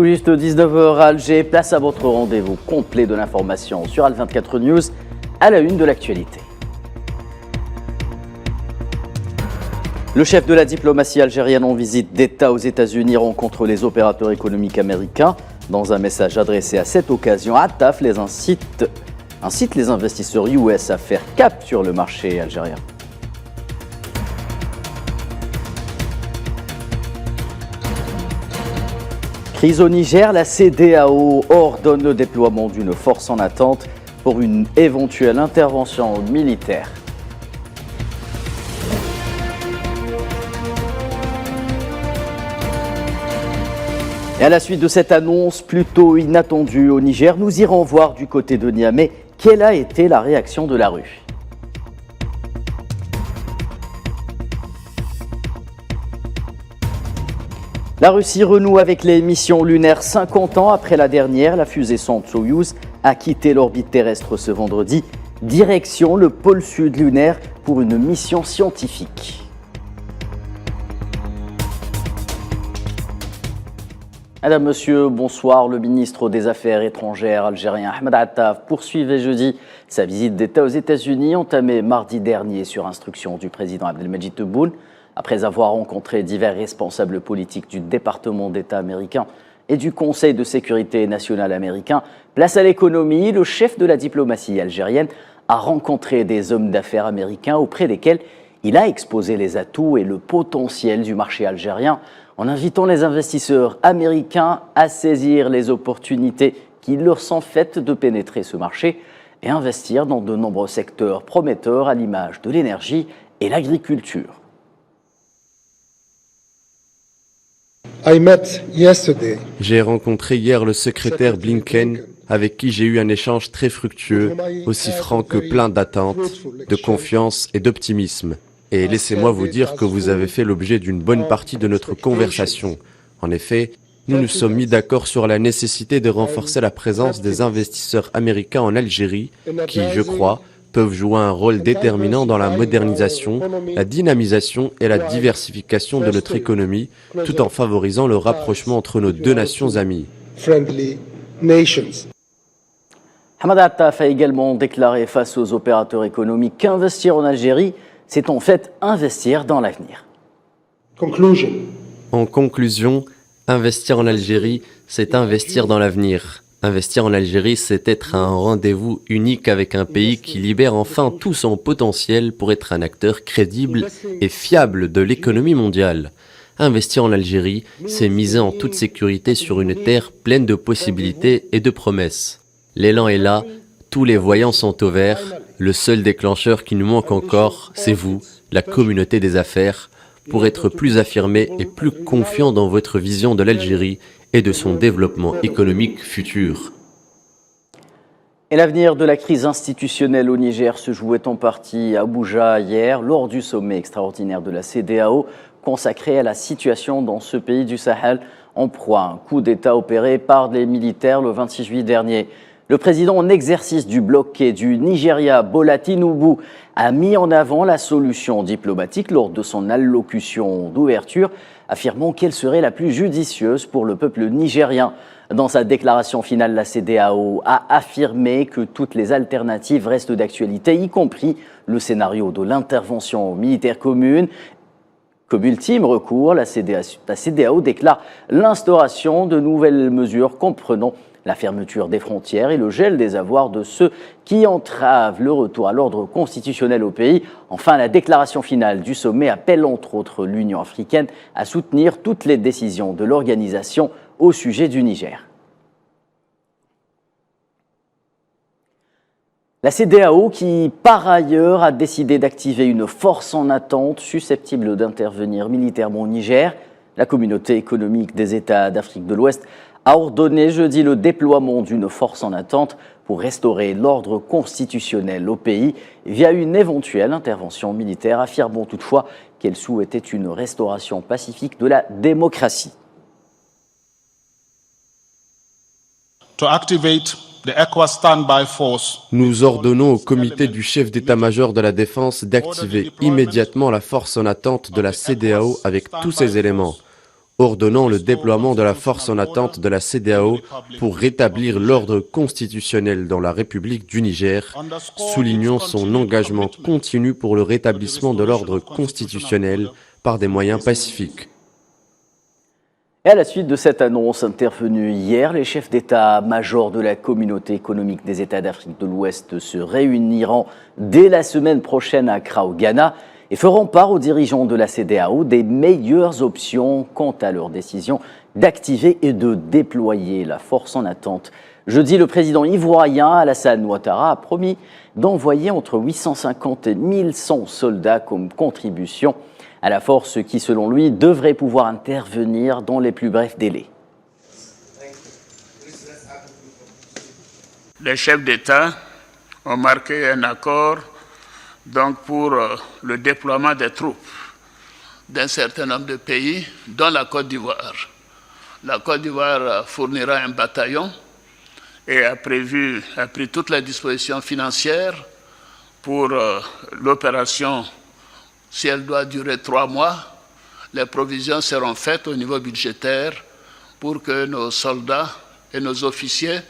Tout juste 19h à Alger, place à votre rendez-vous complet de l'information sur Al24 News, à la une de l'actualité. Le chef de la diplomatie algérienne en visite d'État aux États-Unis rencontre les opérateurs économiques américains. Dans un message adressé à cette occasion, Attaf incite les investisseurs US à faire cap sur le marché algérien. Crise au Niger, la CEDEAO ordonne le déploiement d'une force en attente pour une éventuelle intervention militaire. Et à la suite de cette annonce plutôt inattendue au Niger, nous irons voir du côté de Niamey quelle a été la réaction de la rue. La Russie renoue avec les missions lunaires 50 ans après la dernière. La fusée Soyouz a quitté l'orbite terrestre ce vendredi. Direction le pôle sud lunaire pour une mission scientifique. Madame, Monsieur, bonsoir. Le ministre des Affaires étrangères algérien Ahmed Attaf poursuivait jeudi sa visite d'État aux États-Unis entamée mardi dernier sur instruction du président Abdelmadjid Tebboune. Après avoir rencontré divers responsables politiques du département d'État américain et du Conseil de sécurité nationale américain, place à l'économie, le chef de la diplomatie algérienne a rencontré des hommes d'affaires américains auprès desquels il a exposé les atouts et le potentiel du marché algérien en invitant les investisseurs américains à saisir les opportunités qui leur sont faites de pénétrer ce marché et investir dans de nombreux secteurs prometteurs à l'image de l'énergie et l'agriculture. J'ai rencontré hier le secrétaire Blinken, avec qui j'ai eu un échange très fructueux, aussi franc que plein d'attentes, de confiance et d'optimisme. Et laissez-moi vous dire que vous avez fait l'objet d'une bonne partie de notre conversation. En effet, nous nous sommes mis d'accord sur la nécessité de renforcer la présence des investisseurs américains en Algérie, qui, je crois, peuvent jouer un rôle déterminant dans la modernisation, la dynamisation et la diversification de notre économie, tout en favorisant le rapprochement entre nos deux nations amies. Ahmed Attaf a également déclaré face aux opérateurs économiques qu'investir en Algérie, c'est en fait investir dans l'avenir. En conclusion, investir en Algérie, c'est investir dans l'avenir. Investir en Algérie, c'est être à un rendez-vous unique avec un pays qui libère enfin tout son potentiel pour être un acteur crédible et fiable de l'économie mondiale. Investir en Algérie, c'est miser en toute sécurité sur une terre pleine de possibilités et de promesses. L'élan est là, tous les voyants sont au vert. Le seul déclencheur qui nous manque encore, c'est vous, la communauté des affaires, pour être plus affirmé et plus confiant dans votre vision de l'Algérie et de son développement économique futur. Et l'avenir de la crise institutionnelle au Niger se jouait en partie à Abuja hier, lors du sommet extraordinaire de la CEDEAO, consacré à la situation dans ce pays du Sahel, en proie à un coup d'État opéré par les militaires le 26 juillet dernier. Le président en exercice du bloqué du Nigeria, Bola Tinubu, a mis en avant la solution diplomatique lors de son allocution d'ouverture, affirmant qu'elle serait la plus judicieuse pour le peuple nigérien. Dans sa déclaration finale, la CEDEAO a affirmé que toutes les alternatives restent d'actualité, y compris le scénario de l'intervention militaire commune. Comme ultime recours, la CEDEAO déclare l'instauration de nouvelles mesures comprenant la fermeture des frontières et le gel des avoirs de ceux qui entravent le retour à l'ordre constitutionnel au pays. Enfin, la déclaration finale du sommet appelle entre autres l'Union africaine à soutenir toutes les décisions de l'organisation au sujet du Niger. La CEDEAO qui, par ailleurs, a décidé d'activer une force en attente susceptible d'intervenir militairement au Niger. La communauté économique des États d'Afrique de l'Ouest a ordonné jeudi le déploiement d'une force en attente pour restaurer l'ordre constitutionnel au pays via une éventuelle intervention militaire, affirmant toutefois qu'elle souhaitait une restauration pacifique de la démocratie. Nous ordonnons au comité du chef d'état-major de la défense d'activer immédiatement la force en attente de la CEDEAO avec tous ses éléments. ordonnant le déploiement de la force en attente de la CEDEAO pour rétablir l'ordre constitutionnel dans la République du Niger, soulignant son engagement continu pour le rétablissement de l'ordre constitutionnel par des moyens pacifiques. Et à la suite de cette annonce intervenue hier, les chefs d'état-major de la communauté économique des États d'Afrique de l'Ouest se réuniront dès la semaine prochaine à Accra, au Ghana, et feront part aux dirigeants de la CEDEAO des meilleures options quant à leur décision d'activer et de déployer la force en attente. Jeudi, le président ivoirien Alassane Ouattara a promis d'envoyer entre 850 et 1100 soldats comme contribution à la force qui, selon lui, devrait pouvoir intervenir dans les plus brefs délais. Les chefs d'État ont marqué un accord pour le déploiement des troupes d'un certain nombre de pays, dont la Côte d'Ivoire. La Côte d'Ivoire fournira un bataillon et a pris toutes les dispositions financières pour l'opération. Si elle doit durer 3 mois, les provisions seront faites au niveau budgétaire pour que nos soldats et nos officiers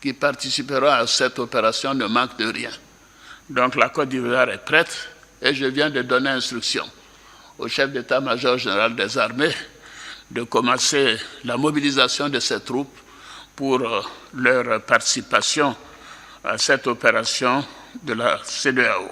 qui participeront à cette opération ne manquent de rien. Donc la Côte d'Ivoire est prête et je viens de donner instruction au chef d'état-major général des armées de commencer la mobilisation de ces troupes pour leur participation à cette opération de la CEDEAO.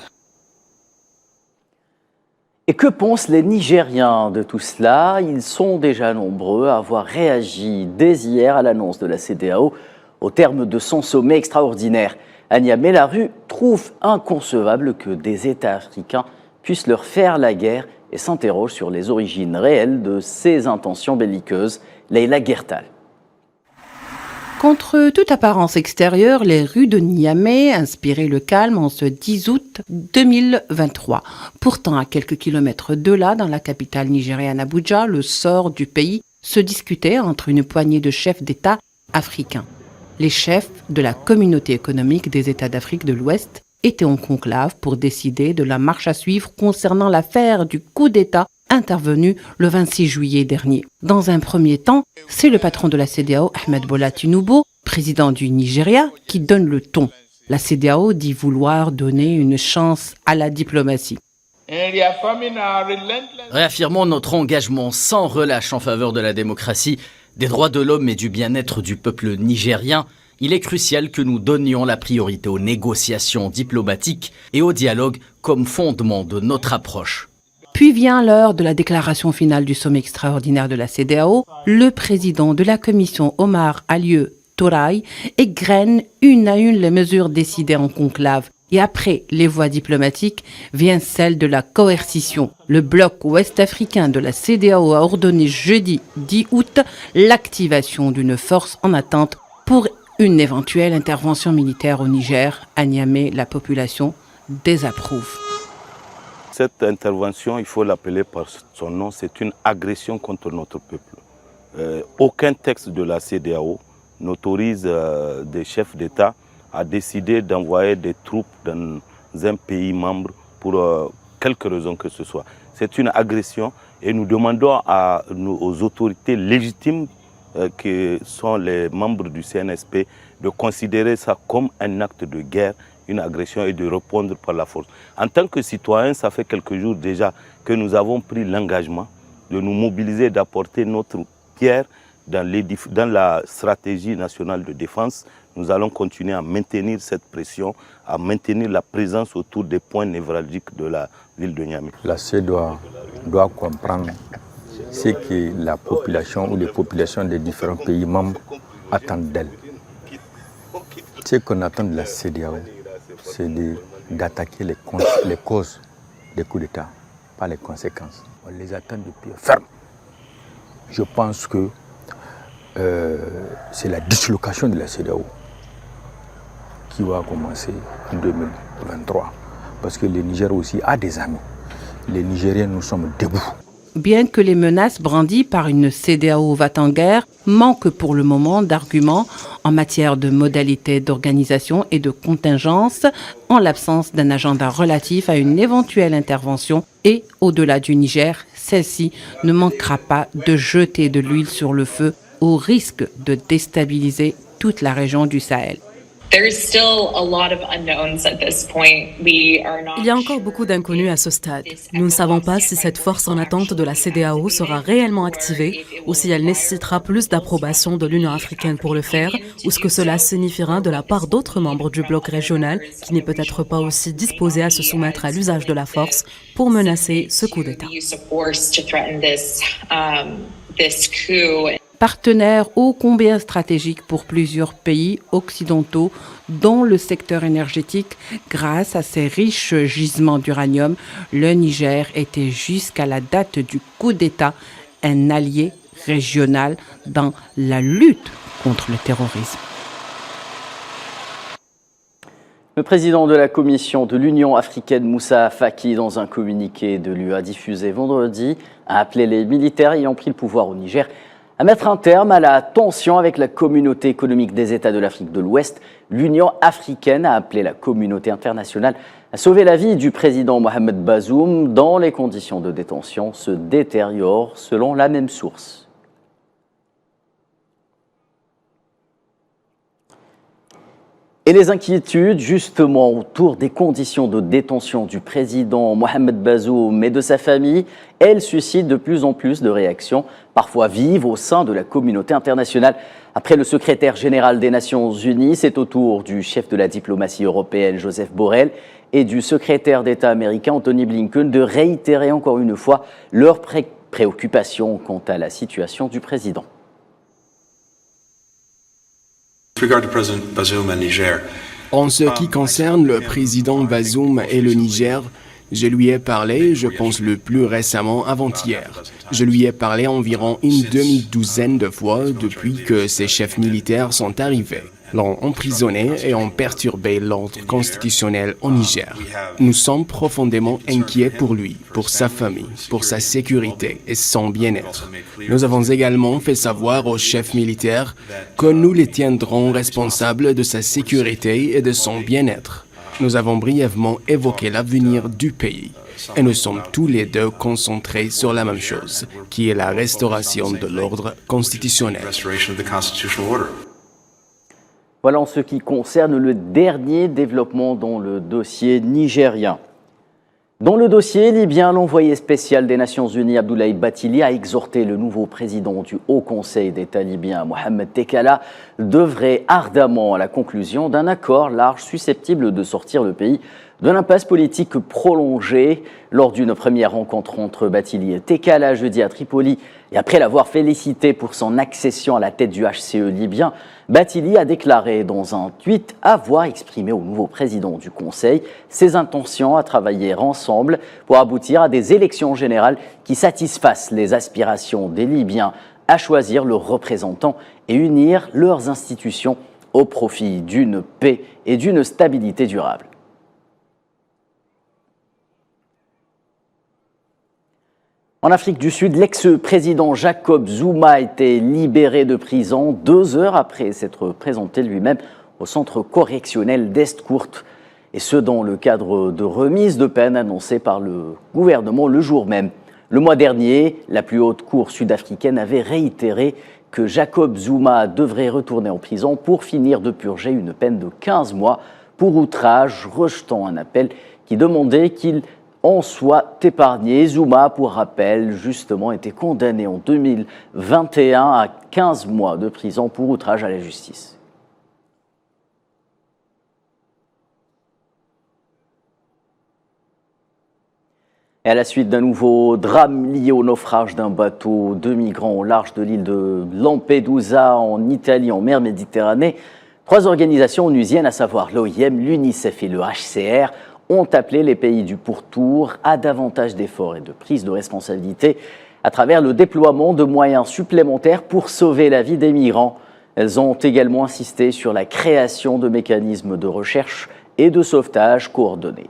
Et que pensent les Nigériens de tout cela? Ils sont déjà nombreux à avoir réagi dès hier à l'annonce de la CEDEAO au terme de son sommet extraordinaire. À Niamey, la rue trouve inconcevable que des États africains puissent leur faire la guerre et s'interroge sur les origines réelles de ces intentions belliqueuses. Leïla Gertal. Contre toute apparence extérieure, les rues de Niamey inspiraient le calme en ce 10 août 2023. Pourtant, à quelques kilomètres de là, dans la capitale nigériane Abuja, le sort du pays se discutait entre une poignée de chefs d'État africains. Les chefs de la communauté économique des États d'Afrique de l'Ouest étaient en conclave pour décider de la marche à suivre concernant l'affaire du coup d'État intervenu le 26 juillet dernier. Dans un premier temps, c'est le patron de la CEDEAO, Ahmed Bola Tinubu, président du Nigeria, qui donne le ton. La CEDEAO dit vouloir donner une chance à la diplomatie. Réaffirmons notre engagement sans relâche en faveur de la démocratie, des droits de l'homme et du bien-être du peuple nigérien. Il est crucial que nous donnions la priorité aux négociations diplomatiques et au dialogue comme fondement de notre approche. Puis vient l'heure de la déclaration finale du sommet extraordinaire de la CEDEAO. Le président de la commission, Omar Alieu Touraï, égrène une à une les mesures décidées en conclave. Et après les voies diplomatiques, vient celle de la coercition. Le bloc ouest-africain de la CEDEAO a ordonné jeudi 10 août l'activation d'une force en attente pour une éventuelle intervention militaire au Niger. À Niamey, la population désapprouve. Cette intervention, il faut l'appeler par son nom, c'est une agression contre notre peuple. Aucun texte de la CEDEAO n'autorise des chefs d'État à décider d'envoyer des troupes dans un pays membre pour quelque raison que ce soit. C'est une agression et nous demandons aux autorités légitimes que sont les membres du CNSP de considérer ça comme un acte de guerre, une agression et de répondre par la force. En tant que citoyens, ça fait quelques jours déjà que nous avons pris l'engagement de nous mobiliser, d'apporter notre pierre dans la stratégie nationale de défense. Nous allons continuer à maintenir cette pression, à maintenir la présence autour des points névralgiques de la ville de Niamey. La CEDEAO doit comprendre ce que la population ou les populations des différents pays membres attendent d'elle. Ce qu'on attend de la CEDEAO, c'est d'attaquer les causes des coups d'État, pas les conséquences. On les attend de pied ferme. Je pense que c'est la dislocation de la CEDEAO qui va commencer en 2023. Parce que le Niger aussi a des amis. Les Nigériens, nous sommes debout. Bien que les menaces brandies par une CEDEAO va-t-en-guerre manquent pour le moment d'arguments en matière de modalités d'organisation et de contingence, en l'absence d'un agenda relatif à une éventuelle intervention et, au-delà du Niger, celle-ci ne manquera pas de jeter de l'huile sur le feu au risque de déstabiliser toute la région du Sahel. Il y a encore beaucoup d'inconnus à ce stade. Nous ne savons pas si cette force en attente de la CEDEAO sera réellement activée ou si elle nécessitera plus d'approbation de l'Union africaine pour le faire ou ce que cela signifiera de la part d'autres membres du bloc régional qui n'est peut-être pas aussi disposé à se soumettre à l'usage de la force pour menacer ce coup d'État. Partenaire ô combien stratégique pour plusieurs pays occidentaux dans le secteur énergétique, grâce à ses riches gisements d'uranium, le Niger était jusqu'à la date du coup d'État un allié régional dans la lutte contre le terrorisme. Le président de la Commission de l'Union africaine, Moussa Faki, dans un communiqué de l'UA diffusé vendredi, a appelé les militaires ayant pris le pouvoir au Niger à mettre un terme à la tension avec la communauté économique des États de l'Afrique de l'Ouest. L'Union africaine a appelé la communauté internationale à sauver la vie du président Mohamed Bazoum dont les conditions de détention se détériorent selon la même source. Et les inquiétudes, justement, autour des conditions de détention du président Mohamed Bazoum et de sa famille, elles suscitent de plus en plus de réactions, parfois vives, au sein de la communauté internationale. Après le secrétaire général des Nations Unies, c'est au tour du chef de la diplomatie européenne, Joseph Borrell, et du secrétaire d'État américain, Anthony Blinken, de réitérer encore une fois leur préoccupation quant à la situation du président. En ce qui concerne le président Bazoum et le Niger, je lui ai parlé, je pense le plus récemment avant-hier. Je lui ai parlé environ une demi-douzaine de fois depuis que ces chefs militaires sont arrivés, l'ont emprisonné et ont perturbé l'ordre constitutionnel au Niger. Nous sommes profondément inquiets pour lui, pour sa famille, pour sa sécurité et son bien-être. Nous avons également fait savoir aux chefs militaires que nous les tiendrons responsables de sa sécurité et de son bien-être. Nous avons brièvement évoqué l'avenir du pays et nous sommes tous les deux concentrés sur la même chose, qui est la restauration de l'ordre constitutionnel. Voilà en ce qui concerne le dernier développement dans le dossier nigérien. Dans le dossier libyen, l'envoyé spécial des Nations Unies, Abdoulaye Bathily, a exhorté le nouveau président du Haut Conseil d'État libyen, Mohamed Tekala, d'œuvrer ardemment à la conclusion d'un accord large susceptible de sortir le pays de l'impasse politique prolongée. Lors d'une première rencontre entre Bathily et Tekala jeudi à Tripoli, et après l'avoir félicité pour son accession à la tête du HCE libyen, Bathily a déclaré dans un tweet avoir exprimé au nouveau président du Conseil ses intentions à travailler ensemble pour aboutir à des élections générales qui satisfassent les aspirations des Libyens à choisir leurs représentants et unir leurs institutions au profit d'une paix et d'une stabilité durable. En Afrique du Sud, l'ex-président Jacob Zuma a été libéré de prison 2 heures après s'être présenté lui-même au centre correctionnel d'Estcourt, et ce dans le cadre de remise de peine annoncée par le gouvernement le jour même. Le mois dernier, la plus haute cour sud-africaine avait réitéré que Jacob Zuma devrait retourner en prison pour finir de purger une peine de 15 mois pour outrage, rejetant un appel qui demandait qu'il en soit épargné. Zuma, pour rappel, justement, était condamné en 2021 à 15 mois de prison pour outrage à la justice. Et à la suite d'un nouveau drame lié au naufrage d'un bateau de migrants au large de l'île de Lampedusa en Italie, en mer Méditerranée, 3 organisations onusiennes, à savoir l'OIM, l'UNICEF et le HCR, ont appelé les pays du pourtour à davantage d'efforts et de prise de responsabilité à travers le déploiement de moyens supplémentaires pour sauver la vie des migrants. Elles ont également insisté sur la création de mécanismes de recherche et de sauvetage coordonnés.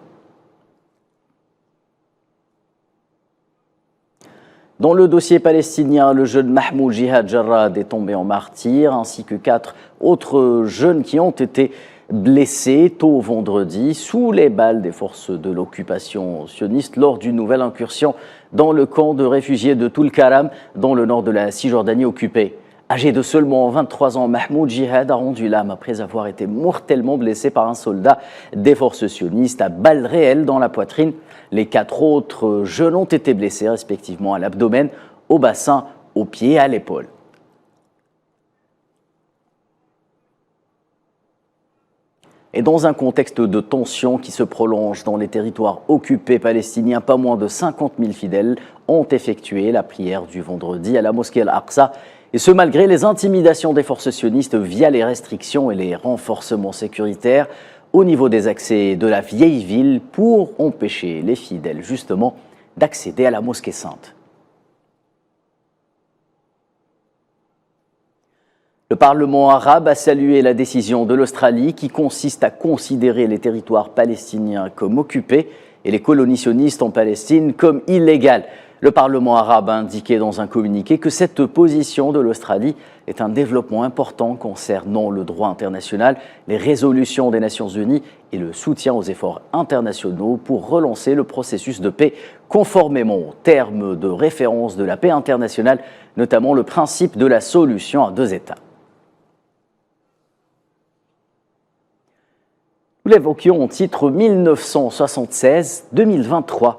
Dans le dossier palestinien, le jeune Mahmoud Jihad Jarrad est tombé en martyr, ainsi que 4 autres jeunes qui ont été blessés tôt vendredi sous les balles des forces de l'occupation sioniste lors d'une nouvelle incursion dans le camp de réfugiés de Toul-Karam, dans le nord de la Cisjordanie occupée. Âgé de seulement 23 ans, Mahmoud Jihad a rendu l'âme après avoir été mortellement blessé par un soldat des forces sionistes à balles réelles dans la poitrine. Les 4 autres jeunes ont été blessés respectivement à l'abdomen, au bassin, aux pieds et à l'épaule. Et dans un contexte de tension qui se prolonge dans les territoires occupés palestiniens, pas moins de 50 000 fidèles ont effectué la prière du vendredi à la mosquée Al-Aqsa. Et ce, malgré les intimidations des forces sionistes via les restrictions et les renforcements sécuritaires au niveau des accès de la vieille ville pour empêcher les fidèles, justement, d'accéder à la mosquée sainte. Le Parlement arabe a salué la décision de l'Australie qui consiste à considérer les territoires palestiniens comme occupés et les colonies sionistes en Palestine comme illégales. Le Parlement arabe a indiqué dans un communiqué que cette position de l'Australie est un développement important concernant le droit international, les résolutions des Nations Unies et le soutien aux efforts internationaux pour relancer le processus de paix conformément aux termes de référence de la paix internationale, notamment le principe de la solution à 2 États. Nous l'évoquions au titre 1976-2023.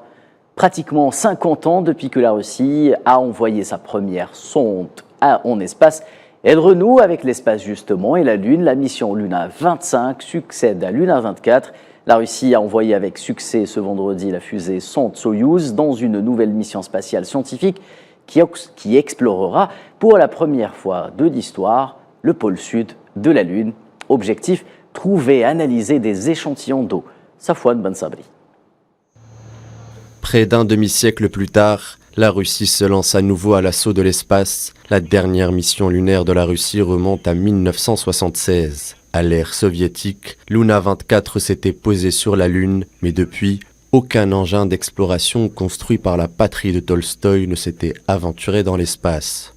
Pratiquement 50 ans depuis que la Russie a envoyé sa première sonde en espace. Elle renoue avec l'espace justement et la Lune. La mission Luna 25 succède à Luna 24. La Russie a envoyé avec succès ce vendredi la fusée sonde Soyouz dans une nouvelle mission spatiale scientifique qui explorera pour la première fois de l'histoire le pôle sud de la Lune. Objectif, trouver et analyser des échantillons d'eau. Safwan Ben Sabri. Près d'un demi-siècle plus tard, la Russie se lance à nouveau à l'assaut de l'espace. La dernière mission lunaire de la Russie remonte à 1976. À l'ère soviétique, Luna 24 s'était posée sur la Lune, mais depuis, aucun engin d'exploration construit par la patrie de Tolstoï ne s'était aventuré dans l'espace.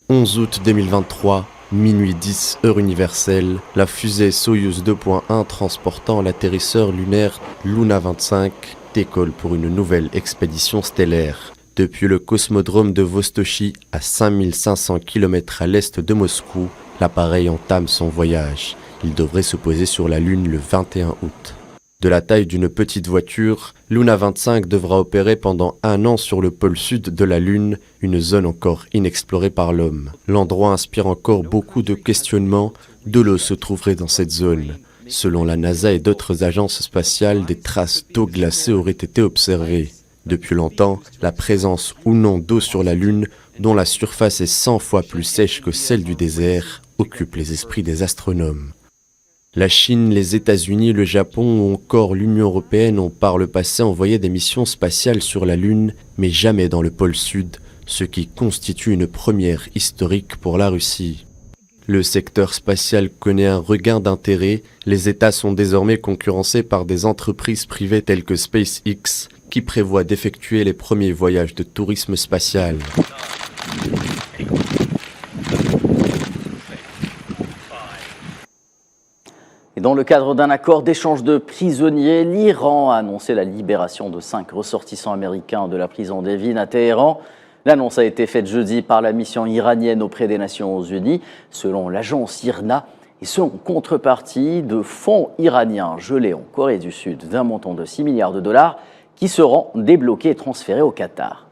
11 août 2023, minuit 10 heure universelle, la fusée Soyouz 2.1 transportant l'atterrisseur lunaire Luna 25 décolle pour une nouvelle expédition stellaire. Depuis le cosmodrome de Vostochi, à 5500 km à l'est de Moscou, l'appareil entame son voyage. Il devrait se poser sur la Lune le 21 août. De la taille d'une petite voiture, Luna 25 devra opérer pendant 1 an sur le pôle sud de la Lune, une zone encore inexplorée par l'homme. L'endroit inspire encore beaucoup de questionnements. De l'eau se trouverait dans cette zone. Selon la NASA et d'autres agences spatiales, des traces d'eau glacée auraient été observées. Depuis longtemps, la présence ou non d'eau sur la Lune, dont la surface est 100 fois plus sèche que celle du désert, occupe les esprits des astronomes. La Chine, les États-Unis, le Japon ou encore l'Union européenne ont par le passé envoyé des missions spatiales sur la Lune, mais jamais dans le pôle sud, ce qui constitue une première historique pour la Russie. Le secteur spatial connaît un regain d'intérêt. Les États sont désormais concurrencés par des entreprises privées telles que SpaceX, qui prévoit d'effectuer les premiers voyages de tourisme spatial. Et dans le cadre d'un accord d'échange de prisonniers, l'Iran a annoncé la libération de 5 ressortissants américains de la prison d'Evin à Téhéran. L'annonce a été faite jeudi par la mission iranienne auprès des Nations Unies, selon l'agence IRNA, et ce en contrepartie de fonds iraniens gelés en Corée du Sud d'un montant de 6 milliards de dollars qui seront débloqués et transférés au Qatar.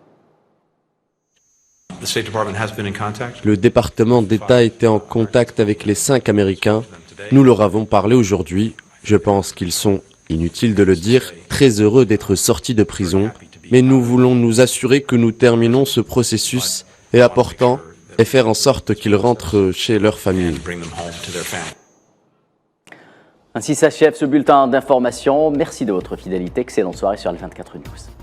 Le département d'État était en contact avec les 5 Américains. Nous leur avons parlé aujourd'hui. Je pense qu'ils sont, inutile de le dire, très heureux d'être sortis de prison. Mais nous voulons nous assurer que nous terminons ce processus et important et faire en sorte qu'ils rentrent chez leur famille. Ainsi s'achève ce bulletin d'information. Merci de votre fidélité. Excellente soirée sur Al24 News.